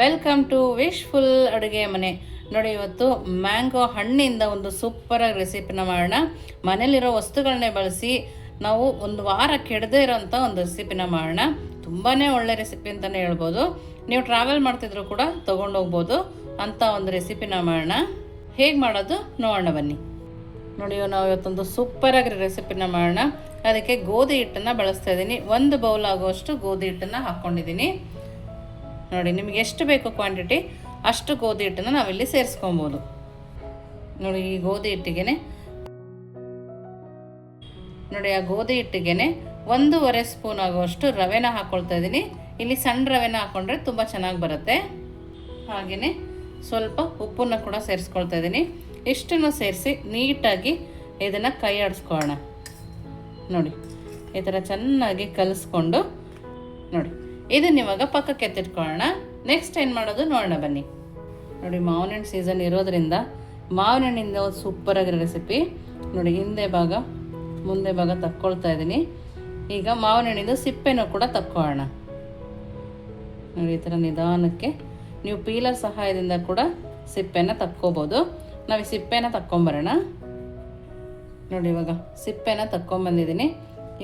Welcome to wishful ಅಡುಗೆ ಮನೆ. ನೋಡಿ, ಇವತ್ತು ಮ್ಯಾಂಗೋ ಹಣ್ಣಿಂದ ಒಂದು ಸೂಪರಾಗಿ ರೆಸಿಪಿನ ಮಾಡೋಣ. ಮನೇಲಿರೋ ವಸ್ತುಗಳನ್ನೇ ಬಳಸಿ ನಾವು ಒಂದು ವಾರ ಕೆಡದೇ ಇರೋಂಥ ಒಂದು ರೆಸಿಪಿನ ಮಾಡೋಣ. ತುಂಬಾ ಒಳ್ಳೆ ರೆಸಿಪಿ ಅಂತಲೇ ಹೇಳ್ಬೋದು. ನೀವು ಟ್ರಾವೆಲ್ ಮಾಡ್ತಿದ್ರು ಕೂಡ ತೊಗೊಂಡೋಗ್ಬೋದು ಅಂಥ ಒಂದು ರೆಸಿಪಿನ ಮಾಡೋಣ. ಹೇಗೆ ಮಾಡೋದು ನೋಡೋಣ ಬನ್ನಿ. ನೋಡಿ, ನಾವು ಇವತ್ತೊಂದು ಸೂಪರಾಗಿ ರೆಸಿಪಿನ ಮಾಡೋಣ. ಅದಕ್ಕೆ ಗೋಧಿ ಹಿಟ್ಟನ್ನು ಬಳಸ್ತಾ ಇದ್ದೀನಿ. 1 ಬೌಲ್ ಆಗುವಷ್ಟು ಗೋಧಿ ಹಿಟ್ಟನ್ನು ಹಾಕ್ಕೊಂಡಿದ್ದೀನಿ. ನೋಡಿ, ನಿಮಗೆ ಎಷ್ಟು ಬೇಕು ಕ್ವಾಂಟಿಟಿ ಅಷ್ಟು ಗೋಧಿ ಹಿಟ್ಟನ್ನು ನಾವಿಲ್ಲಿ ಸೇರಿಸ್ಕೊಬೋದು. ನೋಡಿ, ಈ ಗೋಧಿ ಹಿಟ್ಟಿಗೆ ನೋಡಿ ಆ ಗೋಧಿ ಹಿಟ್ಟಿಗೆ 1.5 ಸ್ಪೂನ್ ಆಗುವಷ್ಟು ರವೆನ ಹಾಕ್ಕೊಳ್ತಾ ಇದ್ದೀನಿ. ಇಲ್ಲಿ ಸಣ್ಣ ರವೆನ ಹಾಕ್ಕೊಂಡ್ರೆ ತುಂಬ ಚೆನ್ನಾಗಿ ಬರುತ್ತೆ. ಹಾಗೆಯೇ ಸ್ವಲ್ಪ ಉಪ್ಪನ್ನು ಕೂಡ ಸೇರಿಸ್ಕೊಳ್ತಾ ಇದ್ದೀನಿ. ಇಷ್ಟನ್ನು ಸೇರಿಸಿ ನೀಟಾಗಿ ಇದನ್ನು ಕೈ ಆಡಿಸ್ಕೊಳ್ಳೋಣ. ನೋಡಿ, ಈ ಥರ ಚೆನ್ನಾಗಿ ಕಲಿಸ್ಕೊಂಡು ನೋಡಿ ಇದನ್ನ ಇವಾಗ ಪಕ್ಕಕ್ಕೆ ಎತ್ತಿಟ್ಕೊಳ್ಳೋಣ. ನೆಕ್ಸ್ಟ್ ಏನು ಮಾಡೋದು ನೋಡೋಣ ಬನ್ನಿ. ನೋಡಿ, ಮಾವಿನ ಹಣ್ಣು ಸೀಸನ್ ಇರೋದ್ರಿಂದ ಮಾವಿನ ಹಣ್ಣಿಂದ ಒಂದು ಸೂಪರಾಗಿರೋ ರೆಸಿಪಿ. ನೋಡಿ, ಹಿಂದೆ ಭಾಗ ಮುಂದೆ ಭಾಗ ತಕ್ಕೊಳ್ತಾ ಇದ್ದೀನಿ. ಈಗ ಮಾವಿನ ಹಣ್ಣಿಂದು ಸಿಪ್ಪೆನೂ ಕೂಡ ತಕ್ಕೊಳ್ಳೋಣ. ನೋಡಿ, ಈ ಥರ ನಿಧಾನಕ್ಕೆ ನೀವು ಪೀಲರ್ ಸಹಾಯದಿಂದ ಕೂಡ ಸಿಪ್ಪೆನ ತಕ್ಕೋಬೋದು. ನಾವು ಈ ಸಿಪ್ಪೆನ ತಕ್ಕೊಂಬರೋಣ. ನೋಡಿ, ಇವಾಗ ಸಿಪ್ಪೆನ ತಕ್ಕೊಂಬಂದಿದ್ದೀನಿ.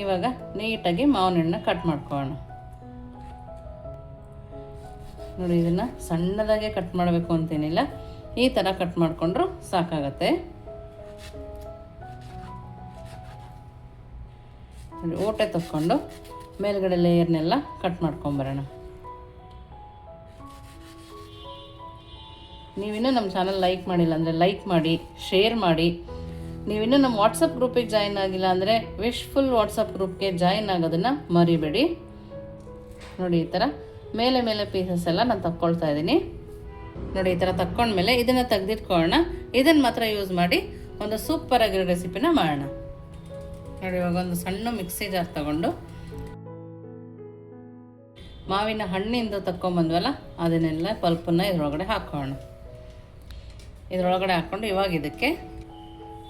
ಇವಾಗ ನೀಟಾಗಿ ಮಾವಿನ ಹಣ್ಣನ್ನ ಕಟ್ ಮಾಡ್ಕೊಳ್ಳೋಣ. ನೋಡಿ, ಇದನ್ನು ಸಣ್ಣದಾಗೆ ಕಟ್ ಮಾಡಬೇಕು ಅಂತೇನಿಲ್ಲ, ಈ ಥರ ಕಟ್ ಮಾಡಿಕೊಂಡ್ರು ಸಾಕಾಗತ್ತೆ. ನೋಡಿ, ಓಟೆ ತಕ್ಕೊಂಡು ಮೇಲ್ಗಡೆ ಲೇಯರ್ನೆಲ್ಲ ಕಟ್ ಮಾಡ್ಕೊಂಬರೋಣ. ನೀವಿನ್ನೂ ನಮ್ಮ ಚಾನಲ್ ಲೈಕ್ ಮಾಡಿಲ್ಲ ಅಂದರೆ ಲೈಕ್ ಮಾಡಿ, ಶೇರ್ ಮಾಡಿ. ನೀವಿನ್ನೂ ನಮ್ಮ ವಾಟ್ಸಪ್ ಗ್ರೂಪಿಗೆ ಜಾಯಿನ್ ಆಗಿಲ್ಲ ಅಂದರೆ ವಿಶ್ಫುಲ್ ವಾಟ್ಸಪ್ ಗ್ರೂಪ್ಗೆ ಜಾಯಿನ್ ಆಗೋದನ್ನು ಮರಿಬೇಡಿ. ನೋಡಿ, ಈ ಥರ ಮೇಲೆ ಮೇಲೆ ಪೀಸಸ್ ಎಲ್ಲ ನಾನು ತಕ್ಕೊಳ್ತಾ ಇದ್ದೀನಿ. ನೋಡಿ, ಈ ಥರ ತಕ್ಕೊಂಡ್ಮೇಲೆ ಇದನ್ನು ತೆಗೆದಿಟ್ಕೊಳ್ಳೋಣ. ಇದನ್ನು ಮಾತ್ರ ಯೂಸ್ ಮಾಡಿ ಒಂದು ಸೂಪರ್ ಆಗಿರೋ ರೆಸಿಪಿನ ಮಾಡೋಣ. ನೋಡಿ, ಇವಾಗ ಒಂದು ಸಣ್ಣ ಮಿಕ್ಸಿ ಜಾರ್ ತಗೊಂಡು ಮಾವಿನ ಹಣ್ಣಿಂದ ತಕ್ಕೊಂಬಂದ್ವಲ್ಲ ಅದನ್ನೆಲ್ಲ ಪಲ್ಪನ್ನು ಇದರೊಳಗಡೆ ಹಾಕೋಣ. ಇದರೊಳಗಡೆ ಹಾಕ್ಕೊಂಡು ಇವಾಗ ಇದಕ್ಕೆ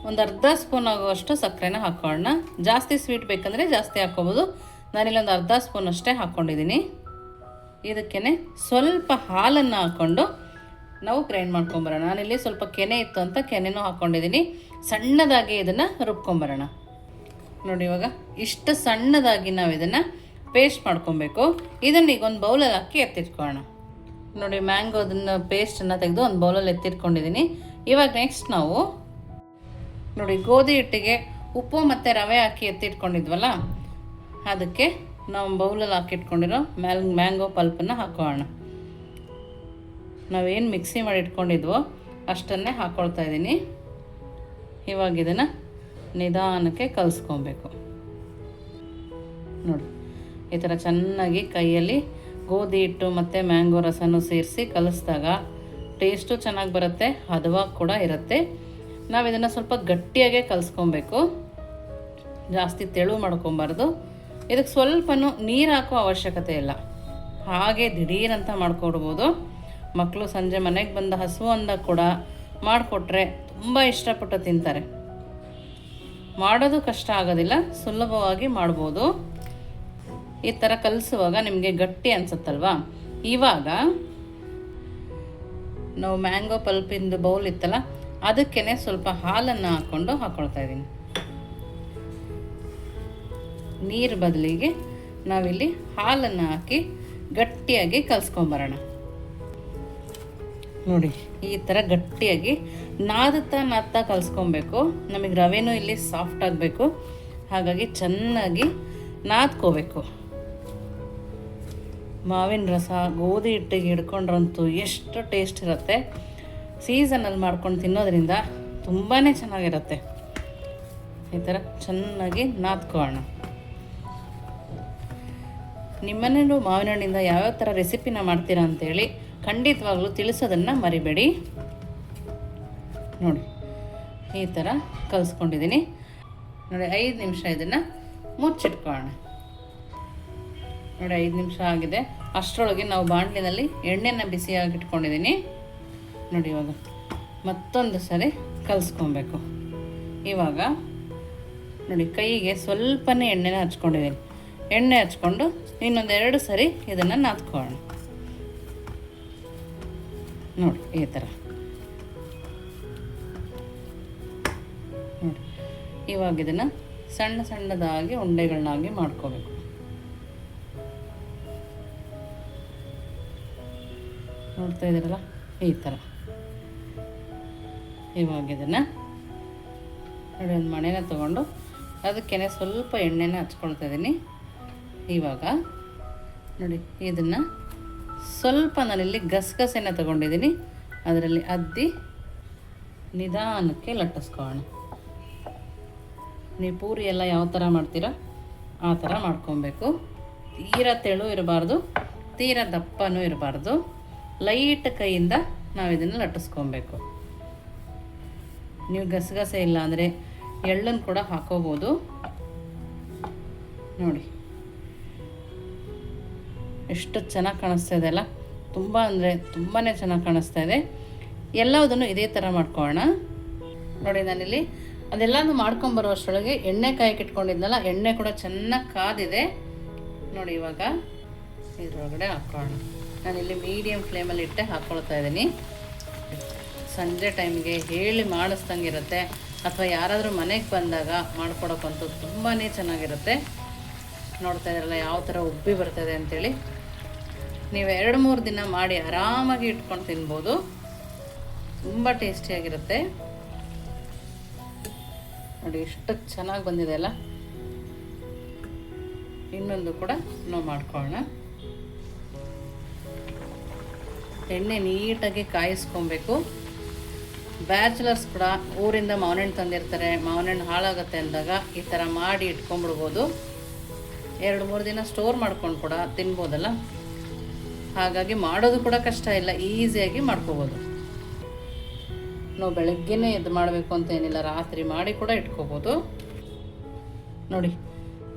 ಒಂದು ಅರ್ಧ ಸ್ಪೂನ್ ಆಗುವಷ್ಟು ಸಕ್ಕರೆನ ಹಾಕ್ಕೊಳ್ಳೋಣ. ಜಾಸ್ತಿ ಸ್ವೀಟ್ ಬೇಕಂದರೆ ಜಾಸ್ತಿ ಹಾಕ್ಕೋಬೋದು. ನಾನಿಲ್ಲಿ ಒಂದು ಅರ್ಧ ಸ್ಪೂನ್ ಅಷ್ಟೇ ಹಾಕ್ಕೊಂಡಿದ್ದೀನಿ. ಇದಕ್ಕೇ ಸ್ವಲ್ಪ ಹಾಲನ್ನು ಹಾಕ್ಕೊಂಡು ನಾವು ಗ್ರೈಂಡ್ ಮಾಡ್ಕೊಂಬರೋಣ. ನಾನಿಲ್ಲಿ ಸ್ವಲ್ಪ ಕೆನೆ ಇತ್ತು ಅಂತ ಕೆನೆನೂ ಹಾಕ್ಕೊಂಡಿದ್ದೀನಿ. ಸಣ್ಣದಾಗಿ ಇದನ್ನು ರುಬ್ಕೊಂಬರೋಣ. ನೋಡಿ, ಇವಾಗ ಇಷ್ಟು ಸಣ್ಣದಾಗಿ ನಾವು ಇದನ್ನು ಪೇಸ್ಟ್ ಮಾಡ್ಕೊಬೇಕು. ಇದನ್ನು ಈಗ ಒಂದು ಬೌಲಲ್ಲಿ ಹಾಕಿ ಎತ್ತಿಟ್ಕೊಳ್ಳೋಣ. ನೋಡಿ, ಮ್ಯಾಂಗೋದನ್ನು ಪೇಸ್ಟನ್ನು ತೆಗೆದು ಒಂದು ಬೌಲಲ್ಲಿ ಎತ್ತಿಟ್ಕೊಂಡಿದ್ದೀನಿ. ಇವಾಗ ನೆಕ್ಸ್ಟ್ ನಾವು ನೋಡಿ ಗೋಧಿ ಹಿಟ್ಟಿಗೆ ಉಪ್ಪು ಮತ್ತು ರವೆ ಹಾಕಿ ಎತ್ತಿಟ್ಕೊಂಡಿದ್ವಲ್ಲ ಅದಕ್ಕೆ ನಾವು ಬೌಲಲ್ಲಿ ಹಾಕಿಟ್ಕೊಂಡಿರೋ ಮ್ಯಾಂಗೋ ಪಲ್ಪನ್ನು ಹಾಕೋಣ. ನಾವೇನು ಮಿಕ್ಸಿ ಮಾಡಿ ಇಟ್ಕೊಂಡಿದ್ವೋ ಅಷ್ಟನ್ನೇ ಹಾಕ್ಕೊಳ್ತಾ ಇದ್ದೀನಿ. ಇವಾಗ ಇದನ್ನು ನಿಧಾನಕ್ಕೆ ಕಲಿಸ್ಕೊಬೇಕು. ನೋಡಿ, ಈ ಥರ ಚೆನ್ನಾಗಿ ಕೈಯಲ್ಲಿ ಗೋಧಿ ಹಿಟ್ಟು ಮತ್ತು ಮ್ಯಾಂಗೋ ರಸನೂ ಸೇರಿಸಿ ಕಲಿಸಿದಾಗ ಟೇಸ್ಟು ಚೆನ್ನಾಗಿ ಬರುತ್ತೆ, ಹದವಾಗಿ ಕೂಡ ಇರುತ್ತೆ. ನಾವು ಇದನ್ನು ಸ್ವಲ್ಪ ಗಟ್ಟಿಯಾಗೆ ಕಲಿಸ್ಕೊಬೇಕು, ಜಾಸ್ತಿ ತೆಳು ಮಾಡ್ಕೊಬಾರ್ದು. ಇದಕ್ಕೆ ಸ್ವಲ್ಪನೂ ನೀರು ಹಾಕೋ ಅವಶ್ಯಕತೆ ಇಲ್ಲ, ಹಾಗೆ ದಿಢೀರಂತ ಮಾಡ್ಕೊಡ್ಬೋದು. ಮಕ್ಕಳು ಸಂಜೆ ಮನೆಗೆ ಬಂದ ಹಸು ಅಂದಾಗ ಕೂಡ ಮಾಡಿಕೊಟ್ರೆ ತುಂಬ ಇಷ್ಟಪಟ್ಟು ತಿಂತಾರೆ. ಮಾಡೋದು ಕಷ್ಟ ಆಗೋದಿಲ್ಲ, ಸುಲಭವಾಗಿ ಮಾಡ್ಬೋದು. ಈ ಥರ ಕಲಿಸುವಾಗ ನಿಮಗೆ ಗಟ್ಟಿ ಅನಿಸುತ್ತಲ್ವಾ, ಇವಾಗ ನಾವು ಮ್ಯಾಂಗೋ ಪಲ್ಪಿಂದು ಬೌಲ್ ಇತ್ತಲ್ಲ ಅದಕ್ಕೇ ಸ್ವಲ್ಪ ಹಾಲನ್ನು ಹಾಕ್ಕೊಳ್ತಾ ಇದ್ದೀನಿ. ನೀರು ಬದಲಿಗೆ ನಾವಿಲ್ಲಿ ಹಾಲನ್ನು ಹಾಕಿ ಗಟ್ಟಿಯಾಗಿ ಕಲಿಸ್ಕೊಂಬರೋಣ. ನೋಡಿ, ಈ ಥರ ಗಟ್ಟಿಯಾಗಿ ನಾದುತ್ತಾ ಕಲಿಸ್ಕೊಬೇಕು. ನಮಗೆ ರವೆನೂ ಇಲ್ಲಿ ಸಾಫ್ಟ್ ಆಗಬೇಕು, ಹಾಗಾಗಿ ಚೆನ್ನಾಗಿ ನಾದ್ಕೋಬೇಕು. ಮಾವಿನ ರಸ ಗೋಧಿ ಹಿಟ್ಟಿಗೆ ಹಿಡ್ಕೊಂಡ್ರಂತೂ ಎಷ್ಟು ಟೇಸ್ಟ್ ಇರುತ್ತೆ. ಸೀಸನಲ್ಲಿ ಮಾಡ್ಕೊಂಡು ತಿನ್ನೋದ್ರಿಂದ ತುಂಬಾ ಚೆನ್ನಾಗಿರುತ್ತೆ. ಈ ಥರ ಚೆನ್ನಾಗಿ ನಾದ್ಕೊಳ್ಳೋಣ. ನಿಮ್ಮನೇಲೂ ಮಾವಿನ ಹಣ್ಣಿಂದ ಯಾವ್ಯಾವ ಥರ ರೆಸಿಪಿನ ಮಾಡ್ತೀರಾ ಅಂತೇಳಿ ಖಂಡಿತವಾಗ್ಲೂ ತಿಳಿಸೋದನ್ನು ಮರಿಬೇಡಿ. ನೋಡಿ, ಈ ಥರ ಕಲಿಸ್ಕೊಂಡಿದ್ದೀನಿ. ನೋಡಿ, 5 ನಿಮಿಷ ಇದನ್ನು ಮುಚ್ಚಿಟ್ಕೊಳ್ಳೋಣ. ನೋಡಿ, 5 ನಿಮಿಷ ಆಗಿದೆ. ಅಷ್ಟರೊಳಗೆ ನಾವು ಬಾಣಲಿನಲ್ಲಿ ಎಣ್ಣೆನ ಬಿಸಿಯಾಗಿಟ್ಕೊಂಡಿದ್ದೀನಿ. ನೋಡಿ, ಇವಾಗ ಮತ್ತೊಂದು ಸರಿ ಕಲಿಸ್ಕೊಬೇಕು. ಇವಾಗ ನೋಡಿ, ಕೈಗೆ ಸ್ವಲ್ಪನೇ ಎಣ್ಣೆನ ಹಚ್ಕೊಂಡಿದ್ದೀನಿ. ಎಣ್ಣೆ ಹಚ್ಕೊಂಡು ಇನ್ನೊಂದೆರಡು ಸರಿ ಇದನ್ನು ನಾದ್ಕೊಳ್ಳೋಣ. ನೋಡಿ ಈ ಥರ ನೋಡಿ. ಇವಾಗ ಇದನ್ನು ಸಣ್ಣ ಸಣ್ಣದಾಗಿ ಉಂಡೆಗಳನ್ನಾಗಿ ಮಾಡ್ಕೋಬೇಕು. ನೋಡ್ತಾ ಇದ್ದೀರಲ್ಲ ಈ ಥರ. ಇವಾಗ ಇದನ್ನು ನೋಡಿ ಒಂದು ಮಣೆನ ತೊಗೊಂಡು ಅದಕ್ಕೇ ಸ್ವಲ್ಪ ಎಣ್ಣೆನ ಹಚ್ಕೊಳ್ತಾ ಇದ್ದೀನಿ. ಇವಾಗ ನೋಡಿ ಇದನ್ನು ಸ್ವಲ್ಪ ನಾನಿಲ್ಲಿ ಗಸಗಸೆನ ತೊಗೊಂಡಿದ್ದೀನಿ, ಅದರಲ್ಲಿ ಅದ್ದಿ ನಿಧಾನಕ್ಕೆ ಲಟ್ಟಿಸ್ಕೊಳ್ಳೋಣ. ನೀವು ಪೂರಿ ಎಲ್ಲ ಯಾವ ಥರ ಮಾಡ್ತೀರಾ ಆ ಥರ ಮಾಡ್ಕೊಬೇಕು. ತೀರಾ ತೆಳು ಇರಬಾರ್ದು, ತೀರಾ ದಪ್ಪನೂ ಇರಬಾರ್ದು. ಲೈಟ್ ಕೈಯಿಂದ ನಾವು ಇದನ್ನು ಲಟ್ಟಿಸ್ಕೊಬೇಕು. ನೀವು ಗಸಗಸೆ ಇಲ್ಲ ಅಂದರೆ ಎಳ್ಳನ್ನು ಕೂಡ ಹಾಕೋಬೋದು. ನೋಡಿ ಎಷ್ಟು ಚೆನ್ನಾಗಿ ಕಾಣಿಸ್ತಾ ಇದೆ ಅಲ್ಲ, ತುಂಬ ಅಂದರೆ ತುಂಬಾ ಚೆನ್ನಾಗಿ ಕಾಣಿಸ್ತಾ ಇದೆ. ಎಲ್ಲದನ್ನು ಇದೇ ಥರ ಮಾಡ್ಕೊಳ್ಳೋಣ. ನೋಡಿ ನಾನಿಲ್ಲಿ ಅದೆಲ್ಲನೂ ಮಾಡ್ಕೊಂಬರೋ ಅಷ್ಟರೊಳಗೆ ಎಣ್ಣೆ ಕಾಯಕ್ಕೆ ಇಟ್ಕೊಂಡಿದ್ನಲ್ಲ, ಎಣ್ಣೆ ಕೂಡ ಚೆನ್ನಾಗಿ ಕಾದಿದೆ. ನೋಡಿ ಇವಾಗ ಇದರೊಳಗಡೆ ಹಾಕ್ಕೊಳ್ಳೋಣ. ನಾನಿಲ್ಲಿ ಮೀಡಿಯಮ್ ಫ್ಲೇಮಲ್ಲಿ ಇಟ್ಟೆ ಹಾಕ್ಕೊಳ್ತಾ ಇದ್ದೀನಿ. ಸಂಜೆ ಟೈಮಿಗೆ ಹೇಳಿ ಮಾಡಿಸ್ದಂಗೆ ಇರುತ್ತೆ, ಅಥವಾ ಯಾರಾದರೂ ಮನೆಗೆ ಬಂದಾಗ ಮಾಡ್ಕೊಡೋಕ್ಕಂತೂ ತುಂಬಾ ಚೆನ್ನಾಗಿರುತ್ತೆ. ನೋಡ್ತಾ ಇದ್ರಲ್ಲ ಯಾವ ಥರ ಉಬ್ಬಿ ಬರ್ತದೆ ಅಂಥೇಳಿ. ನೀವು 2-3 ದಿನ ಮಾಡಿ ಆರಾಮಾಗಿ ಇಟ್ಕೊಂಡು ತಿನ್ಬೋದು, ತುಂಬ ಟೇಸ್ಟಿಯಾಗಿರುತ್ತೆ. ನೋಡಿ ಎಷ್ಟು ಚೆನ್ನಾಗಿ ಬಂದಿದೆ ಅಲ್ಲ. ಇನ್ನೊಂದು ಕೂಡ ನಾವು ಮಾಡ್ಕೊಳ್ಳೋಣ. ಎಣ್ಣೆ ನೀಟಾಗಿ ಕಾಯಿಸ್ಕೊಬೇಕು. ಬ್ಯಾಚುಲರ್ಸ್ ಕೂಡ ಊರಿಂದ ಮಾವಿನ ಹಣ್ಣು ತಂದಿರ್ತಾರೆ, ಮಾವಿನ ಹಣ್ಣು ಹಾಳಾಗುತ್ತೆ ಅಂದಾಗ ಈ ಥರ ಮಾಡಿ ಇಟ್ಕೊಂಡ್ಬಿಡ್ಬೋದು. 2-3 ದಿನ ಸ್ಟೋರ್ ಮಾಡ್ಕೊಂಡು ಕೂಡ ತಿನ್ಬೋದಲ್ಲ. ಹಾಗಾಗಿ ಮಾಡೋದು ಕೂಡ ಕಷ್ಟ ಇಲ್ಲ, ಈಸಿಯಾಗಿ ಮಾಡ್ಕೋಬೋದು. ನಾವು ಬೆಳಗ್ಗೆನೇ ಎದ್ದು ಮಾಡಬೇಕು ಅಂತ ಏನಿಲ್ಲ, ರಾತ್ರಿ ಮಾಡಿ ಕೂಡ ಇಟ್ಕೋಬೋದು. ನೋಡಿ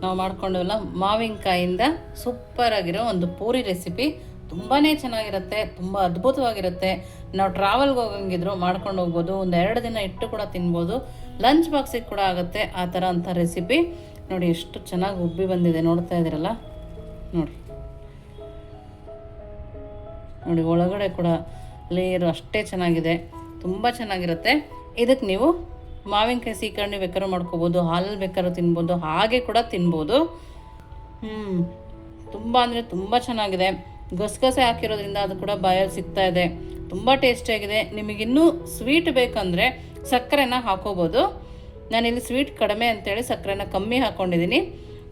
ನಾವು ಮಾಡ್ಕೊಂಡವಲ್ಲ ಮಾವಿನಕಾಯಿಂದ ಸೂಪರಾಗಿರೋ ಒಂದು ಪೂರಿ ರೆಸಿಪಿ. ತುಂಬಾ ಚೆನ್ನಾಗಿರುತ್ತೆ, ತುಂಬ ಅದ್ಭುತವಾಗಿರುತ್ತೆ. ನಾವು ಟ್ರಾವೆಲ್ಗೆ ಹೋಗಂಗಿದ್ರು ಮಾಡ್ಕೊಂಡು ಹೋಗ್ಬೋದು, ಒಂದು 2 ದಿನ ಇಟ್ಟು ಕೂಡ ತಿನ್ಬೋದು. ಲಂಚ್ ಬಾಕ್ಸಿಗೆ ಕೂಡ ಆಗುತ್ತೆ ಆ ಥರ ಅಂಥ ರೆಸಿಪಿ. ನೋಡಿ ಎಷ್ಟು ಚೆನ್ನಾಗಿ ಉಬ್ಬಿ ಬಂದಿದೆ, ನೋಡ್ತಾ ಇದ್ದೀರಲ್ಲ. ನೋಡಿ ನೋಡಿ ಒಳಗಡೆ ಕೂಡ ಲೇಯರು ಅಷ್ಟೇ ಚೆನ್ನಾಗಿದೆ, ತುಂಬ ಚೆನ್ನಾಗಿರುತ್ತೆ. ಇದಕ್ಕೆ ನೀವು ಮಾವಿನಕಾಯಿ ಸೀಕರಣೆ ಬೇಕಾದ್ರೂ ಮಾಡ್ಕೋಬೋದು, ಹಾಲಲ್ಲಿ ಬೇಕಾದ್ರೂ ತಿನ್ಬೋದು, ಹಾಗೆ ಕೂಡ ತಿನ್ಬೋದು. ತುಂಬ ಅಂದರೆ ತುಂಬ ಚೆನ್ನಾಗಿದೆ. ಗಸಗಸೆ ಹಾಕಿರೋದ್ರಿಂದ ಅದು ಕೂಡ ಬಾಯಲ್ಲಿ ಸಿಗ್ತಾ ಇದೆ, ತುಂಬ ಟೇಸ್ಟಿಯಾಗಿದೆ. ನಿಮಗಿನ್ನೂ ಸ್ವೀಟ್ ಬೇಕಂದರೆ ಸಕ್ಕರೆನ ಹಾಕೋಬೋದು. ನಾನಿಲ್ಲಿ ಸ್ವೀಟ್ ಕಡಿಮೆ ಅಂತೇಳಿ ಸಕ್ಕರೆನ ಕಮ್ಮಿ ಹಾಕ್ಕೊಂಡಿದ್ದೀನಿ.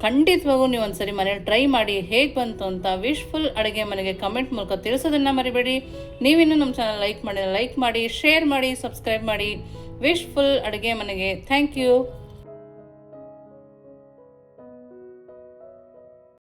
ಖಂಡಿತವಾಗೂ ನೀವು ಒಂದ್ಸರಿ ಮನೇಲಿ ಟ್ರೈ ಮಾಡಿ ಹೇಗೆ ಬಂತು ಅಂತ ವಿಶ್ಫುಲ್ ಅಡುಗೆ ಮನೆಗೆ ಕಮೆಂಟ್ ಮೂಲಕ ತಿಳಿಸೋದನ್ನು ಮರಿಬೇಡಿ. ನೀವಿನ್ನೂ ನಮ್ಮ ಚಾನಲ್ ಲೈಕ್ ಮಾಡಿ, ಶೇರ್ ಮಾಡಿ, ಸಬ್ಸ್ಕ್ರೈಬ್ ಮಾಡಿ. ವಿಶ್ಫುಲ್ ಅಡುಗೆ ಮನೆಗೆ ಥ್ಯಾಂಕ್ ಯು.